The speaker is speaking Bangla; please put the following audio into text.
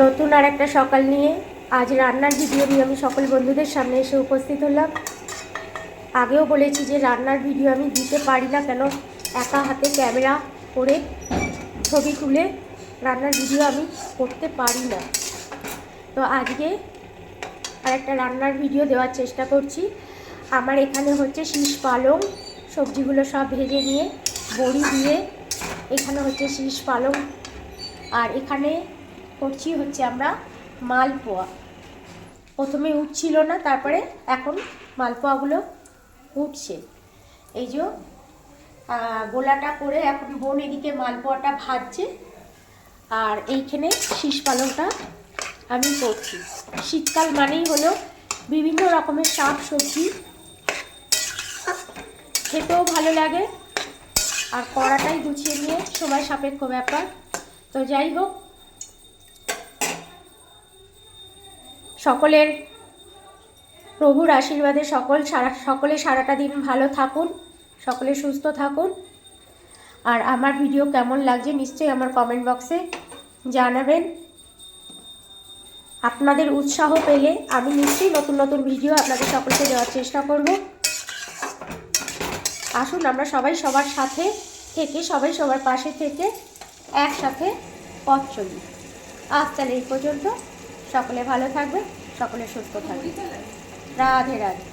নতুন আর একটা সকাল নিয়ে আজ রান্নার ভিডিও নিয়ে আমি সকল বন্ধুদের সামনে এসে উপস্থিত হলাম। আগেও বলেছি যে রান্নার ভিডিও আমি দিতে পারি না, কেন একা হাতে ক্যামেরা করে ছবি তুলে রান্নার ভিডিও আমি করতে পারি না। তো আজকে আর একটা রান্নার ভিডিও দেওয়ার চেষ্টা করছি। আমার এখানে হচ্ছে শীষ পালং, সবজিগুলো সব ভেজে নিয়ে বড়ি দিয়ে এখানে হচ্ছে শীষ পালং, আর এখানে করছি হচ্ছে আমরা মালপোয়া। প্রথমে উঠছিল না, তারপরে এখন মালপোয়াগুলো উঠছে। এই যে গোলাটা করে এখন বোন এদিকে মালপোয়াটা ভাজছে, আর এইখানে শীষ পালংটা আমি করছি। শীতকাল মানেই হলো বিভিন্ন রকমের শাক সবজি, খেতেও ভালো লাগে আর কড়াটাই গুছিয়ে নিয়ে সময় সাপেক্ষ ব্যাপার। তো যাই হোক, সকলের প্রভুর আশীর্বাদে সকলে সারাটা দিন ভালো থাকুন, সকলে সুস্থ থাকুন। আর আমার ভিডিও কেমন লাগছে নিশ্চয়ই আমার কমেন্ট বক্সে জানাবেন। আপনাদের উৎসাহ পেলে আমি নিশ্চয়ই নতুন নতুন ভিডিও আপনাদের সকলকে দেওয়ার চেষ্টা করব। আসুন আমরা সবাই সবার সাথে থেকে, সবাই সবার পাশে থেকে একসাথে পথ চলি। আজ তাহলে এই পর্যন্ত। সকলে ভালো থাকবে, সকলে সুস্থ থাকবে। রাধে রাধে।